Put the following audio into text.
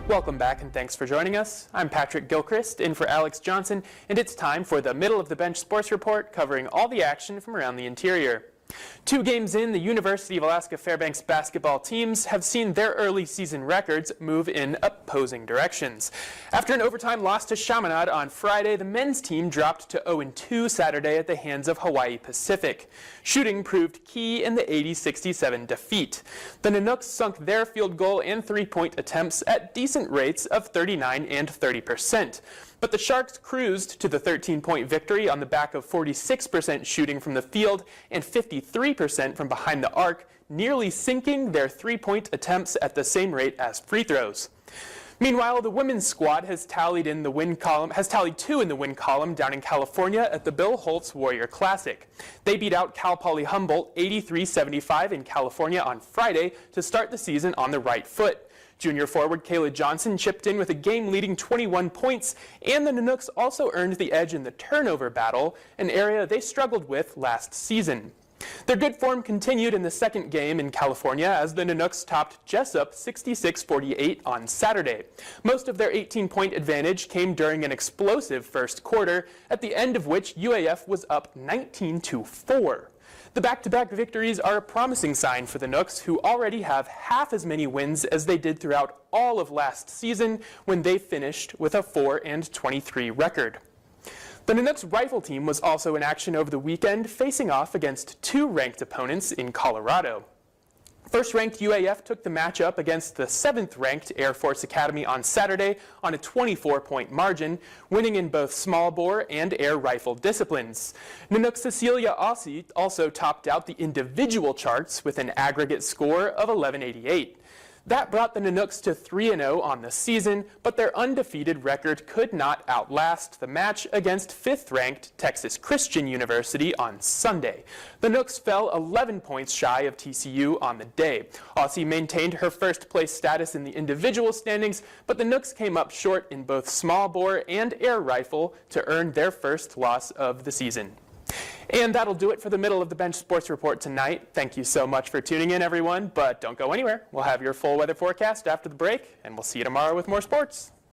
Welcome back and thanks for joining us. I'm Patrick Gilchrist in for Alex Johnson, and it's time for the Middle of the Bench Sports Report covering all the action from around the interior. 2 games in, the University of Alaska Fairbanks basketball teams have seen their early season records move in opposing directions. After an overtime loss to Chaminade on Friday, the men's team dropped to 0-2 Saturday at the hands of Hawaii Pacific. Shooting proved key in the 80-67 defeat. The Nanooks sunk their field goal and three-point attempts at decent rates of 39% and 30%. But the Sharks cruised to the 13-point victory on the back of 46% shooting from the field and 53% from behind the arc, nearly sinking their three-point attempts at the same rate as free throws. Meanwhile, the women's squad has tallied 2 in the win column down in California at the Bill Holtz Warrior Classic. They beat out Cal Poly Humboldt 83-75 in California on Friday to start the season on the right foot. Junior forward Kayla Johnson chipped in with a game-leading 21 points, and the Nanooks also earned the edge in the turnover battle, an area they struggled with last season. Their good form continued in the second game in California as the Nanooks topped Jessup 66-48 on Saturday. Most of their 18-point advantage came during an explosive first quarter, at the end of which UAF was up 19-4. The back-to-back victories are a promising sign for the Nooks, who already have half as many wins as they did throughout all of last season when they finished with a 4-23 record. The Nanooks rifle team was also in action over the weekend, facing off against 2 ranked opponents in Colorado. First-ranked UAF took the matchup against the 7th-ranked Air Force Academy on Saturday on a 24-point margin, winning in both small bore and air rifle disciplines. Nanook Cecilia Aussie also topped out the individual charts with an aggregate score of 1188. That brought the Nanooks to 3-0 on the season, but their undefeated record could not outlast the match against 5th-ranked Texas Christian University on Sunday. The Nooks fell 11 points shy of TCU on the day. Aussie maintained her first-place status in the individual standings, but the Nooks came up short in both small bore and air rifle to earn their first loss of the season. And that'll do it for the Middle of the Bench Sports Report tonight. Thank you so much for tuning in, everyone, but don't go anywhere. We'll have your full weather forecast after the break, and we'll see you tomorrow with more sports.